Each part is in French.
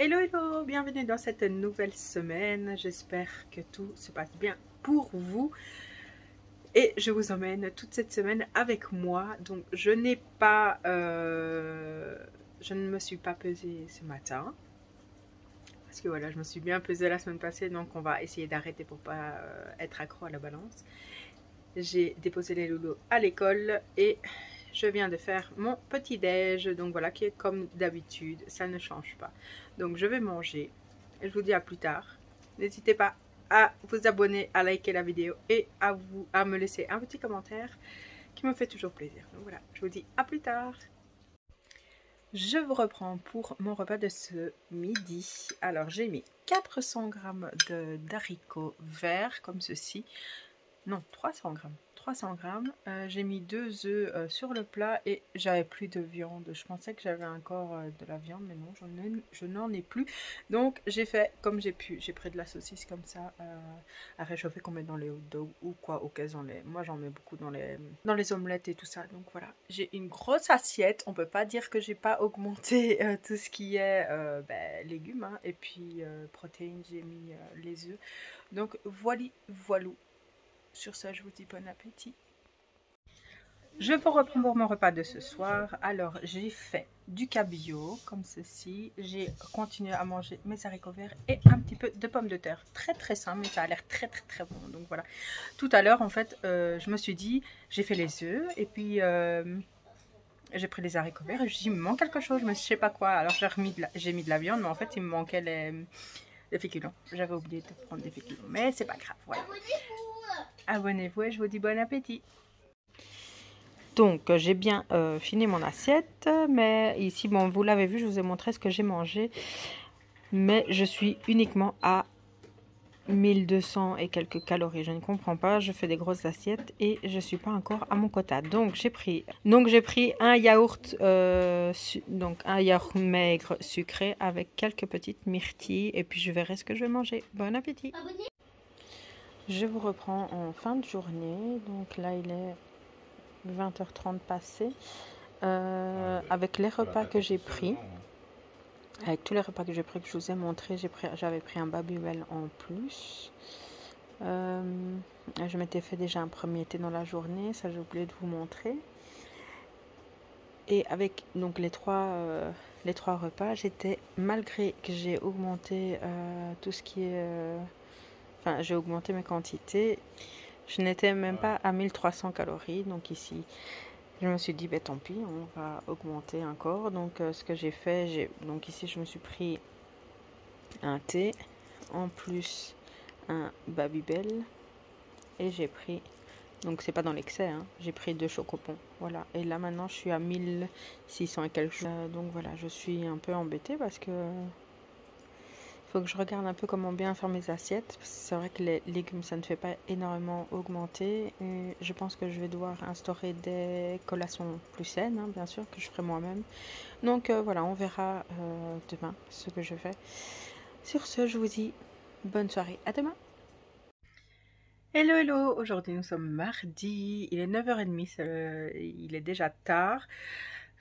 Hello, hello, bienvenue dans cette nouvelle semaine. J'espère que tout se passe bien pour vous. Et je vous emmène toute cette semaine avec moi. Donc, je ne me suis pas pesée ce matin. Parce que voilà, je me suis bien pesée la semaine passée. Donc, on va essayer d'arrêter pour pas être accro à la balance. J'ai déposé les loulous à l'école et je viens de faire mon petit déj, donc voilà, qui est comme d'habitude, ça ne change pas. Donc je vais manger et je vous dis à plus tard. N'hésitez pas à vous abonner, à liker la vidéo et à me laisser un petit commentaire qui me fait toujours plaisir. Donc voilà, je vous dis à plus tard. Je vous reprends pour mon repas de ce midi. Alors j'ai mis 400 g d'haricots verts comme ceci. Non, 300 grammes. 300 grammes. J'ai mis 2 œufs sur le plat et j'avais plus de viande. Je pensais que j'avais encore de la viande, mais non, je n'en ai plus. Donc j'ai fait comme j'ai pu. J'ai pris de la saucisse comme ça à réchauffer qu'on met dans les hot dogs ou quoi, au cas moi j'en mets beaucoup dans les omelettes et tout ça. Donc voilà, j'ai une grosse assiette. On peut pas dire que j'ai pas augmenté tout ce qui est légumes, hein. Et puis protéines, j'ai mis les œufs. Donc voilà. Sur ça, je vous dis bon appétit. Je vous reprends pour mon repas de ce soir. Alors, j'ai fait du cabillaud, comme ceci. J'ai continué à manger mes haricots verts et un petit peu de pommes de terre. Très très simple, mais ça a l'air très très très bon. Donc voilà. Tout à l'heure, en fait, je me suis dit, j'ai fait les œufs et puis j'ai pris les haricots verts et je me suis dit, il me manque quelque chose, mais je sais pas quoi. Alors, j'ai mis de la viande, mais en fait, il me manquait les féculents. J'avais oublié de prendre des féculents, mais c'est pas grave. Voilà. Abonnez-vous et je vous dis bon appétit. Donc j'ai bien fini mon assiette, mais ici, bon, vous l'avez vu, je vous ai montré ce que j'ai mangé, mais je suis uniquement à 1200 et quelques calories. Je ne comprends pas, je fais des grosses assiettes et je suis pas encore à mon quota. Donc j'ai pris un yaourt, donc un yaourt maigre sucré avec quelques petites myrtilles et puis je verrai ce que je vais manger. Bon appétit. Je vous reprends en fin de journée, donc là il est 20h30 passé, avec les repas que j'ai pris, avec tous les repas que j'ai pris, que je vous ai montré, j'avais pris un Babybel en plus. Je m'étais fait déjà un premier thé dans la journée, ça j'ai oublié de vous montrer. Et avec donc les trois repas, malgré que j'ai augmenté tout ce qui est... Enfin, j'ai augmenté mes quantités. Je n'étais même pas à 1300 calories. Donc ici, je me suis dit, tant pis, on va augmenter encore. Donc ce que j'ai fait, donc ici, je me suis pris un thé, en plus un Babybel. Et j'ai pris, donc c'est pas dans l'excès, hein, j'ai pris 2 chocopons. Voilà. Et là maintenant, je suis à 1600 et quelque chose. Donc voilà, je suis un peu embêtée parce que... Il faut que je regarde un peu comment bien faire mes assiettes. C'est vrai que les légumes, ça ne fait pas énormément augmenter. Et je pense que je vais devoir instaurer des collations plus saines, hein, bien sûr, que je ferai moi-même. Donc voilà, on verra demain ce que je fais. Sur ce, je vous dis bonne soirée. À demain. Hello, hello. Aujourd'hui, nous sommes mardi. Il est 9h30. Il est déjà tard.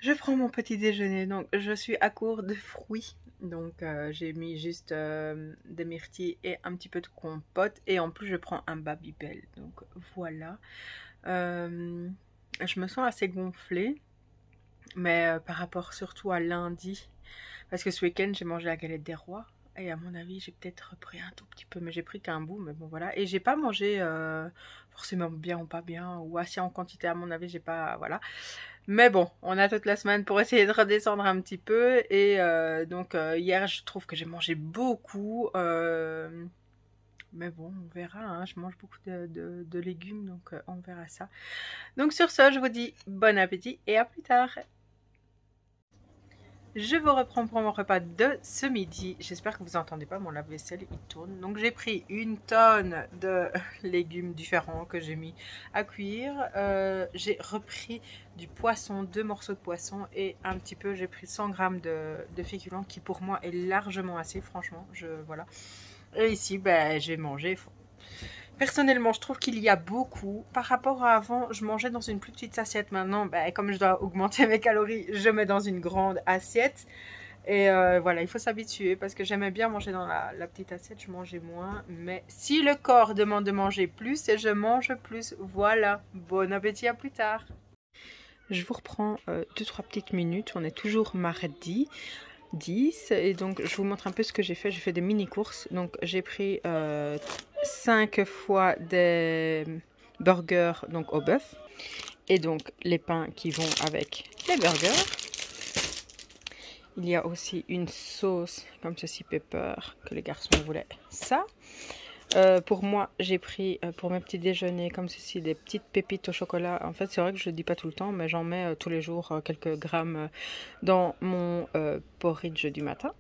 Je prends mon petit déjeuner, donc je suis à court de fruits, donc j'ai mis juste des myrtilles et un petit peu de compote et en plus je prends un Babybel, donc voilà. Je me sens assez gonflée, mais par rapport surtout à lundi, parce que ce week-end j'ai mangé la galette des rois et à mon avis j'ai peut-être repris un tout petit peu, mais j'ai pris qu'un bout, mais bon voilà. Et j'ai pas mangé forcément bien ou pas bien, ou assez en quantité à mon avis, j'ai pas, voilà. Mais bon, on a toute la semaine pour essayer de redescendre un petit peu. Et donc hier, je trouve que j'ai mangé beaucoup. Mais bon, on verra. Hein, je mange beaucoup de légumes, donc on verra ça. Donc sur ce, je vous dis bon appétit et à plus tard. Je vous reprends pour mon repas de ce midi. J'espère que vous n'entendez pas mon lave-vaisselle, il tourne. Donc j'ai pris une tonne de légumes différents que j'ai mis à cuire. J'ai repris du poisson, 2 morceaux de poisson et un petit peu, j'ai pris 100 g de féculents qui pour moi est largement assez, franchement. Voilà. Et ici, j'ai mangé. Personnellement, je trouve qu'il y a beaucoup. Par rapport à avant, je mangeais dans une plus petite assiette. Maintenant, comme je dois augmenter mes calories, je mets dans une grande assiette. Et voilà, il faut s'habituer parce que j'aimais bien manger dans la petite assiette, je mangeais moins. Mais si le corps demande de manger plus, et je mange plus. Voilà, bon appétit, à plus tard. Je vous reprends 2-3 petites minutes, on est toujours mardi 10 et donc je vous montre un peu ce que j'ai fait. J'ai fait des mini courses, donc j'ai pris 5 fois des burgers donc au bœuf et donc les pains qui vont avec les burgers. Il y a aussi une sauce comme ceci, pepper, que les garçons voulaient ça. Pour moi, j'ai pris pour mes petits déjeuners comme ceci des petites pépites au chocolat. En fait, c'est vrai que je ne le dis pas tout le temps, mais j'en mets tous les jours quelques grammes dans mon porridge du matin.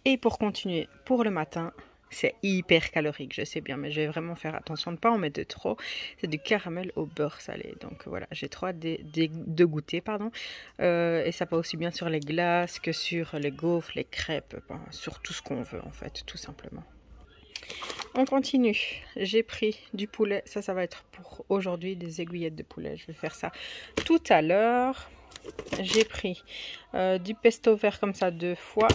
Et pour continuer, pour le matin, c'est hyper calorique, je sais bien, mais je vais vraiment faire attention de ne pas en mettre de trop. C'est du caramel au beurre salé. Donc voilà, j'ai trop hâte de goûter, pardon. Et ça va aussi bien sur les glaces que sur les gaufres, les crêpes, sur tout ce qu'on veut en fait, tout simplement. On continue. J'ai pris du poulet. Ça va être pour aujourd'hui des aiguillettes de poulet. Je vais faire ça tout à l'heure. J'ai pris du pesto vert comme ça 2 fois.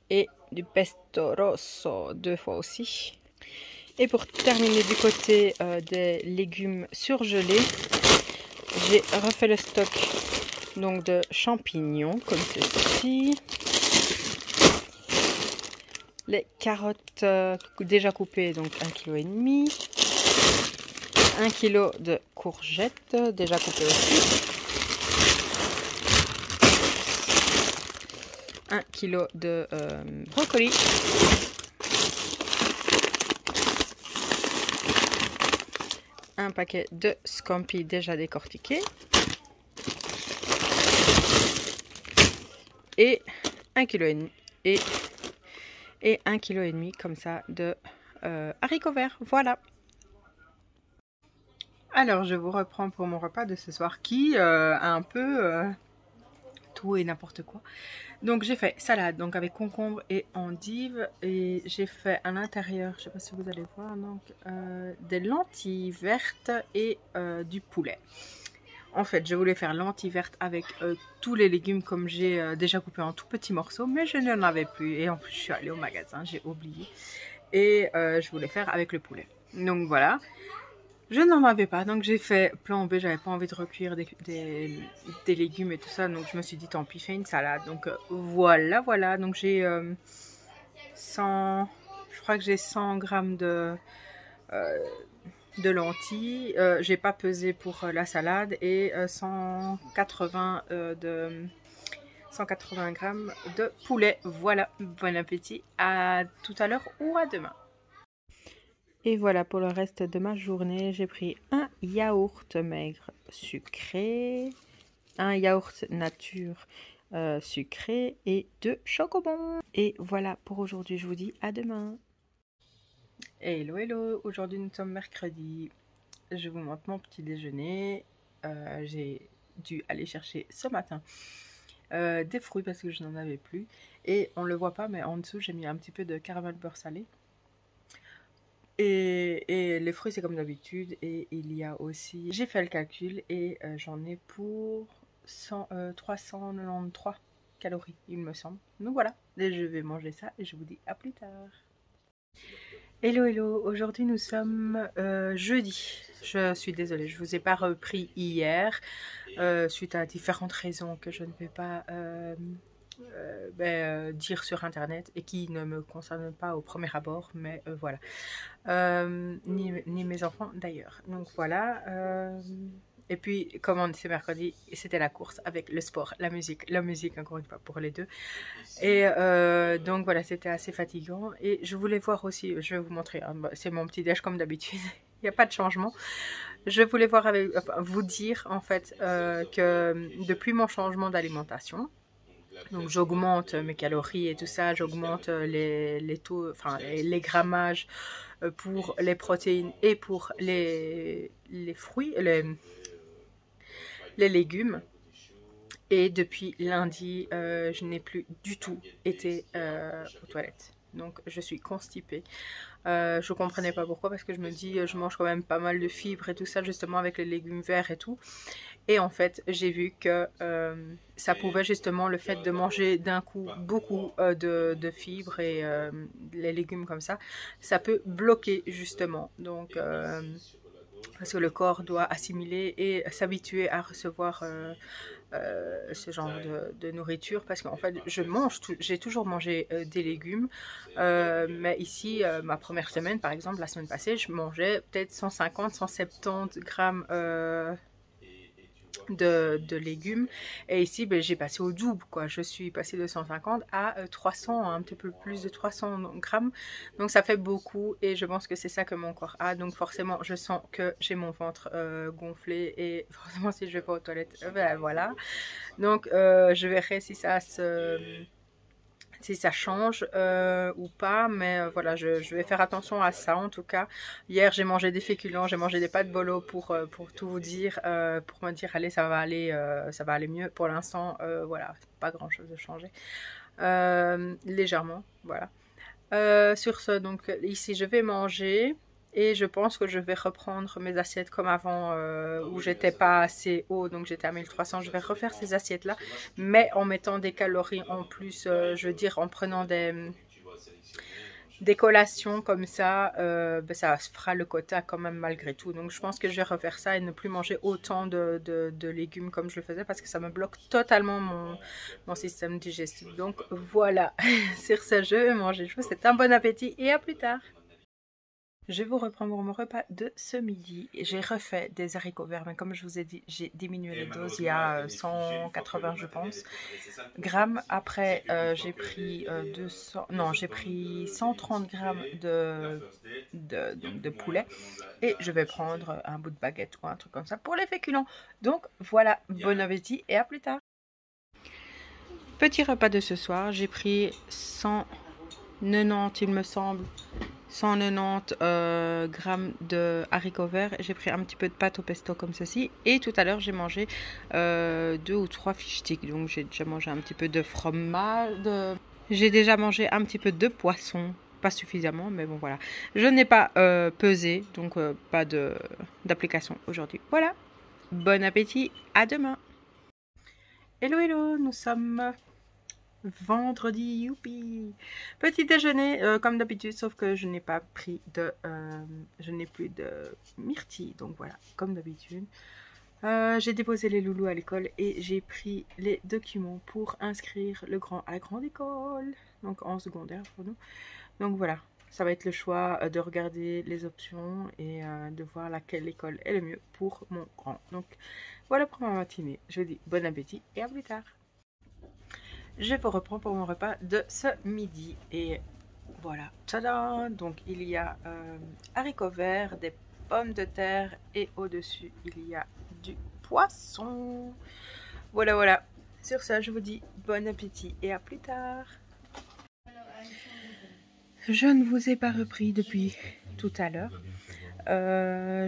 Et du pesto rosso 2 fois aussi. Et pour terminer du côté des légumes surgelés, j'ai refait le stock donc de champignons comme ceci. Les carottes déjà coupées, donc 1,5 kg. 1 kg de courgettes déjà coupées aussi. 1 kg de brocoli. Un paquet de scampi déjà décortiqués. Et 1,5 kg et 1,5 kg comme ça de haricots verts. Voilà. Alors je vous reprends pour mon repas de ce soir qui a un peu tout et n'importe quoi. Donc j'ai fait salade donc avec concombre et endive et j'ai fait à l'intérieur, je sais pas si vous allez voir, donc des lentilles vertes et du poulet. En fait, je voulais faire lentilles vertes avec tous les légumes comme j'ai déjà coupé en tout petits morceaux, mais je n'en avais plus. Et en plus, je suis allée au magasin, j'ai oublié. Et je voulais faire avec le poulet. Donc voilà, je n'en avais pas. Donc j'ai fait plan B, j'avais pas envie de recuire des légumes et tout ça. Donc je me suis dit, tant pis, fais une salade. Donc voilà. Donc j'ai 100, je crois que j'ai 100 grammes de lentilles, j'ai pas pesé pour la salade et 180 grammes de poulet. Voilà, bon appétit, à tout à l'heure ou à demain. Et voilà pour le reste de ma journée, j'ai pris un yaourt maigre sucré, un yaourt nature sucré et 2 chocobons. Et voilà pour aujourd'hui, je vous dis à demain. Hello, aujourd'hui nous sommes mercredi, je vous montre mon petit déjeuner. J'ai dû aller chercher ce matin des fruits parce que je n'en avais plus et on le voit pas mais en dessous j'ai mis un petit peu de caramel beurre salé et les fruits c'est comme d'habitude et il y a aussi, j'ai fait le calcul et j'en ai pour 393 calories il me semble. Donc voilà, et je vais manger ça et je vous dis à plus tard. Hello, aujourd'hui nous sommes jeudi. Je suis désolée, je ne vous ai pas repris hier suite à différentes raisons que je ne vais pas dire sur internet et qui ne me concernent pas au premier abord, mais voilà. Ni mes enfants d'ailleurs. Donc voilà. Et puis, comme on dit, c'est mercredi, c'était la course avec le sport, la musique encore une fois pour les deux. Et donc voilà, c'était assez fatigant. Et je voulais voir aussi, je vais vous montrer, hein, c'est mon petit déj comme d'habitude, il n'y a pas de changement. Je voulais voir avec vous dire en fait que depuis mon changement d'alimentation, donc j'augmente mes calories et tout ça, j'augmente les taux, enfin les grammages pour les protéines et pour les fruits, les légumes. Et depuis lundi, je n'ai plus du tout été aux toilettes. Donc je suis constipée. Je comprenais pas pourquoi, parce que je me dis je mange quand même pas mal de fibres et tout ça, justement avec les légumes verts et tout. Et en fait j'ai vu que ça pouvait justement, le fait de manger d'un coup beaucoup de fibres et les légumes comme ça peut bloquer justement. Donc parce que le corps doit assimiler et s'habituer à recevoir ce genre de nourriture, parce qu'en fait j'ai toujours mangé des légumes, mais ici ma première semaine par exemple, la semaine passée, je mangeais peut-être 150-170 grammes de légumes, et ici ben, j'ai passé au double quoi. Je suis passée de 150 à 300, un petit peu plus de 300 grammes, donc ça fait beaucoup, et je pense que c'est ça que mon corps a. Donc forcément je sens que j'ai mon ventre gonflé, et forcément si je vais pas aux toilettes, ben voilà. Donc je verrai si ça change ou pas, mais voilà, je vais faire attention à ça en tout cas. Hier j'ai mangé des féculents, j'ai mangé des pâtes bolo pour tout vous dire, pour me dire allez ça va aller mieux. Pour l'instant voilà, pas grand chose de changé, légèrement, voilà. Sur ce, donc ici je vais manger, et je pense que je vais reprendre mes assiettes comme avant, où j'étais pas assez haut, donc j'étais à 1300. Je vais refaire ces assiettes là, mais en mettant des calories en plus, je veux dire en prenant des collations comme ça, ben ça fera le quota quand même malgré tout. Donc je pense que je vais refaire ça et ne plus manger autant de légumes comme je le faisais, parce que ça me bloque totalement mon système digestif. Donc voilà, sur ce je vais manger. Je vous souhaite un bon appétit et à plus tard. Je vais vous reprendre mon repas de ce midi. J'ai refait des haricots verts, mais comme je vous ai dit, j'ai diminué les doses. Il y a 180, je pense, grammes. Après, j'ai pris 130 grammes de poulet, et je vais prendre un bout de baguette ou un truc comme ça pour les féculents. Donc voilà, bon appétit et à plus tard. Petit repas de ce soir, j'ai pris 190, il me semble, 190 grammes de haricots verts. J'ai pris un petit peu de pâte au pesto comme ceci, et tout à l'heure j'ai mangé 2 ou 3 fish sticks. Donc j'ai déjà mangé un petit peu de fromage, j'ai déjà mangé un petit peu de poisson, pas suffisamment, mais bon voilà. Je n'ai pas pesé, donc pas d'application aujourd'hui. Voilà, bon appétit, à demain. Hello hello, nous sommes vendredi, youpi. Petit déjeuner comme d'habitude, sauf que je n'ai pas pris je n'ai plus de myrtille, donc voilà, comme d'habitude. J'ai déposé les loulous à l'école, et j'ai pris les documents pour inscrire le grand à la grande école, donc en secondaire pour nous. Donc voilà, ça va être le choix de regarder les options et de voir laquelle école est le mieux pour mon grand. Donc voilà pour ma matinée. Je vous dis bon appétit et à plus tard. Je vous reprends pour mon repas de ce midi, et voilà, tadam. Donc il y a haricots verts, des pommes de terre, et au-dessus il y a du poisson. Voilà, voilà. Sur ça, je vous dis bon appétit et à plus tard. Je ne vous ai pas repris depuis tout à l'heure.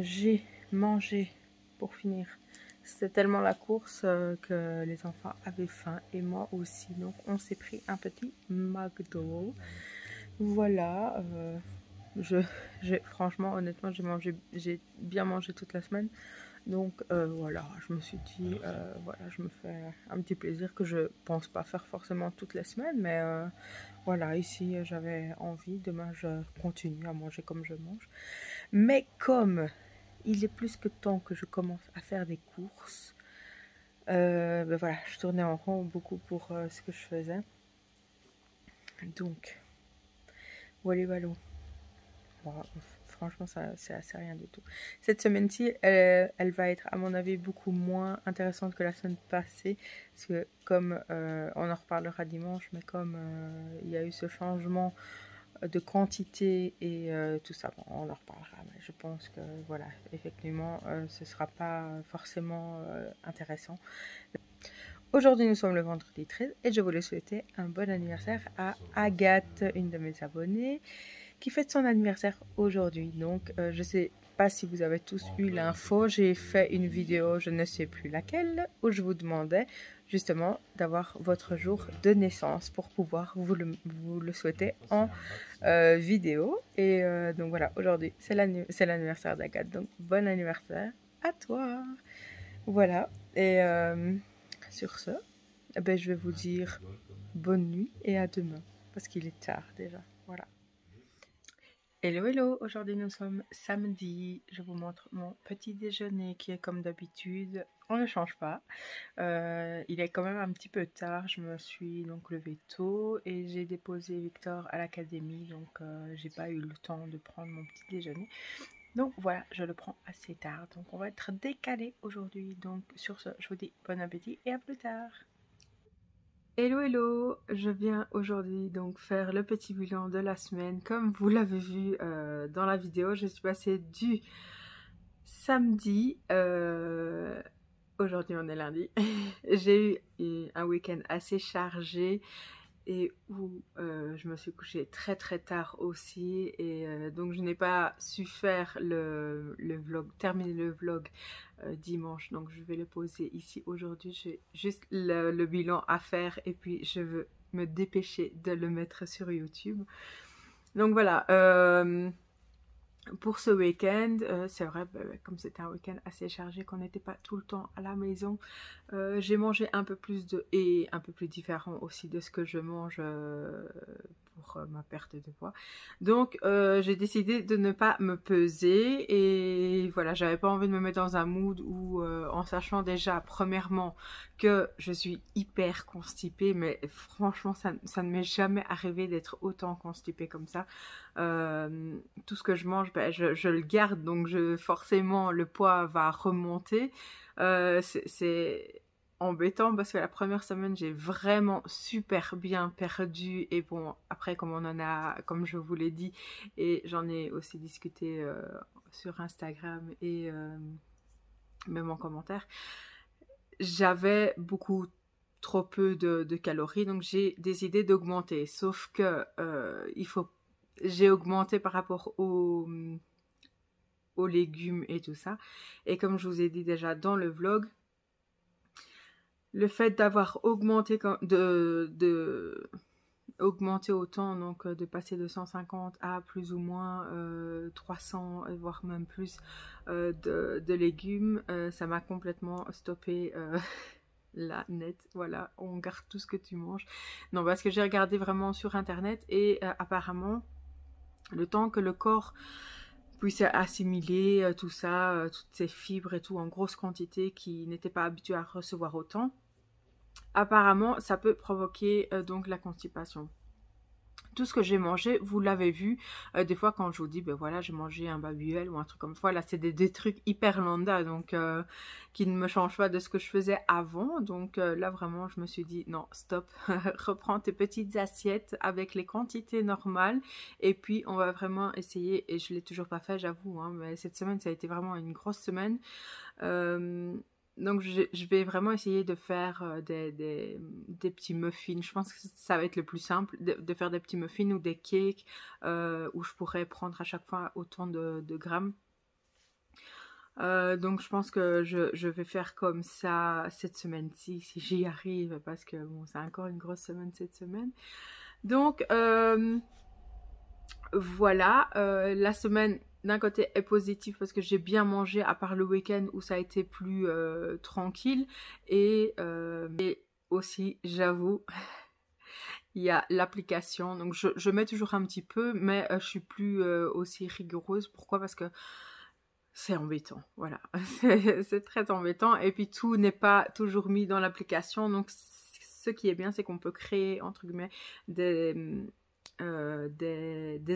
J'ai mangé pour finir. C'était tellement la course que les enfants avaient faim, et moi aussi. Donc on s'est pris un petit McDo. Voilà. Franchement, honnêtement, j'ai bien mangé toute la semaine. Donc voilà, je me suis dit, voilà, je me fais un petit plaisir que je pense pas faire forcément toutes les semaines, mais voilà, ici j'avais envie. Demain je continue à manger comme je mange. Mais comme il est plus que temps que je commence à faire des courses, ben voilà, je tournais en rond beaucoup pour ce que je faisais. Donc, voilà, voilà. Bon, franchement, ça c'est assez rien du tout. Cette semaine-ci, elle va être à mon avis beaucoup moins intéressante que la semaine passée, parce que comme on en reparlera dimanche, mais comme il y a eu ce changement de quantité et tout ça, bon, on en reparlera, mais je pense que voilà, effectivement ce sera pas forcément intéressant. Aujourd'hui nous sommes le vendredi 13, et je voulais souhaiter un bon anniversaire à Agathe, une de mes abonnées, qui fête son anniversaire aujourd'hui. Donc je sais pas si vous avez tous eu l'info, j'ai fait une vidéo, je ne sais plus laquelle, où je vous demandais justement d'avoir votre jour de naissance pour pouvoir vous le souhaiter en vidéo. Et donc voilà, aujourd'hui c'est l'anniversaire d'Agathe, donc bon anniversaire à toi. Voilà, et sur ce, eh ben, je vais vous dire bonne nuit et à demain, parce qu'il est tard déjà, voilà. Hello hello, aujourd'hui nous sommes samedi, je vous montre mon petit déjeuner qui est comme d'habitude, on ne change pas, il est quand même un petit peu tard, je me suis donc levée tôt et j'ai déposé Victor à l'académie, donc j'ai pas eu le temps de prendre mon petit déjeuner, donc voilà, je le prends assez tard, donc on va être décalé aujourd'hui, donc sur ce je vous dis bon appétit et à plus tard. Hello hello, je viens aujourd'hui donc faire le petit bilan de la semaine. Comme vous l'avez vu dans la vidéo, je suis passée du samedi, aujourd'hui on est lundi, j'ai eu un week-end assez chargé et où je me suis couchée très très tard aussi et donc je n'ai pas su faire le vlog, terminer le vlog dimanche, donc je vais le poser ici aujourd'hui. J'ai juste le bilan à faire et puis je veux me dépêcher de le mettre sur YouTube. Donc voilà, pour ce week-end, c'est vrai, comme c'était un week-end assez chargé, qu'on n'était pas tout le temps à la maison, j'ai mangé un peu plus et un peu plus différent aussi de ce que je mange pour ma perte de poids. Donc j'ai décidé de ne pas me peser et voilà, j'avais pas envie de me mettre dans un mood où en sachant déjà premièrement que je suis hyper constipée, mais franchement ça ne m'est jamais arrivé d'être autant constipée comme ça. Tout ce que je mange, je le garde, donc forcément le poids va remonter. C'est embêtant parce que la première semaine j'ai vraiment super bien perdu et bon après comme je vous l'ai dit et j'en ai aussi discuté sur Instagram et même en commentaire, j'avais beaucoup trop peu de calories, donc j'ai décidé d'augmenter, sauf que j'ai augmenté par rapport aux légumes et tout ça, et comme je vous ai dit déjà dans le vlog, le fait d'avoir augmenté augmenter autant, donc de passer de 150 à plus ou moins 300 voire même plus de légumes, ça m'a complètement stoppé la net. Voilà, on garde tout ce que tu manges. Non, parce que j'ai regardé vraiment sur internet et apparemment le temps que le corps puisse assimiler tout ça, toutes ces fibres et tout en grosse quantité qui n'étaient pas habitués à recevoir autant, apparemment ça peut provoquer donc la constipation. Tout ce que j'ai mangé, vous l'avez vu, des fois quand je vous dis, ben voilà, j'ai mangé un babuel ou un truc comme ça, là c'est des trucs hyper lambda, donc qui ne me changent pas de ce que je faisais avant, donc là vraiment je me suis dit, non, stop, reprends tes petites assiettes avec les quantités normales, et puis on va vraiment essayer, et je ne l'ai toujours pas fait, j'avoue, hein, mais cette semaine ça a été vraiment une grosse semaine, donc je vais vraiment essayer de faire des petits muffins. Je pense que ça va être le plus simple, de faire des petits muffins ou des cakes où je pourrais prendre à chaque fois autant de grammes. Donc je pense que je vais faire comme ça cette semaine-ci, si j'y arrive, parce que bon, c'est encore une grosse semaine cette semaine. Donc voilà, la semaine d'un côté est positif parce que j'ai bien mangé à part le week-end où ça a été plus tranquille et aussi j'avoue il y a l'application, donc je mets toujours un petit peu mais je suis plus aussi rigoureuse. Pourquoi? Parce que c'est embêtant, voilà. C'est très embêtant et puis tout n'est pas toujours mis dans l'application, donc ce qui est bien c'est qu'on peut créer entre guillemets des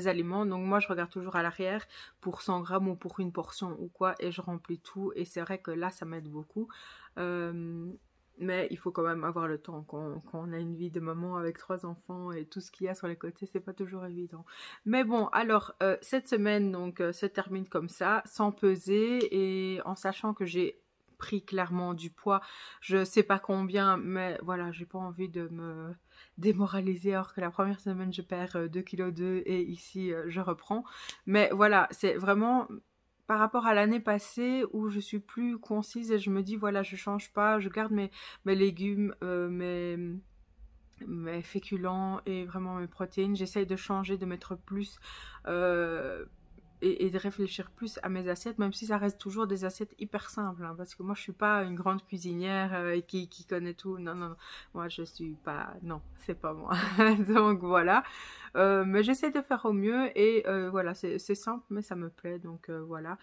aliments. Donc moi je regarde toujours à l'arrière pour 100 grammes ou pour une portion ou quoi et je remplis tout et c'est vrai que là ça m'aide beaucoup, mais il faut quand même avoir le temps quand on a une vie de maman avec 3 enfants et tout ce qu'il y a sur les côtés, c'est pas toujours évident. Mais bon, alors cette semaine donc se termine comme ça, sans peser et en sachant que j'ai pris clairement du poids, je sais pas combien, mais voilà, j'ai pas envie de me démoralisée alors que la première semaine je perds 2,2 kg et ici je reprends, mais voilà, c'est vraiment par rapport à l'année passée où je suis plus concise et je me dis voilà, je change pas, je garde mes légumes, mes féculents et vraiment mes protéines. J'essaye de changer, de mettre plus et de réfléchir plus à mes assiettes, même si ça reste toujours des assiettes hyper simples, hein, parce que moi je suis pas une grande cuisinière qui connaît tout. Non, non, non, moi je suis pas, non, c'est pas moi. Donc voilà, mais j'essaie de faire au mieux et voilà, c'est simple mais ça me plaît, donc voilà.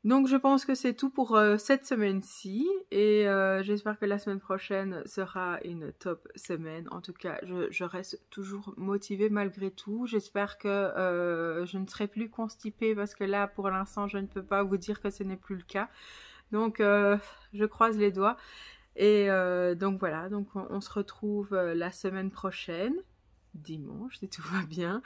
Donc je pense que c'est tout pour cette semaine-ci et j'espère que la semaine prochaine sera une top semaine. En tout cas, je reste toujours motivée malgré tout. J'espère que je ne serai plus constipée parce que là, pour l'instant, je ne peux pas vous dire que ce n'est plus le cas. Donc je croise les doigts. Et donc voilà, donc on se retrouve la semaine prochaine, dimanche, si tout va bien.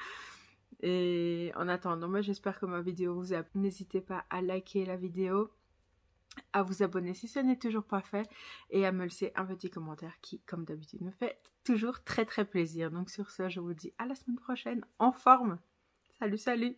Et en attendant, moi j'espère que ma vidéo vous a plu. N'hésitez pas à liker la vidéo, à vous abonner si ce n'est toujours pas fait et à me laisser un petit commentaire qui, comme d'habitude, me fait toujours très plaisir. Donc sur ce, je vous dis à la semaine prochaine en forme. Salut, salut!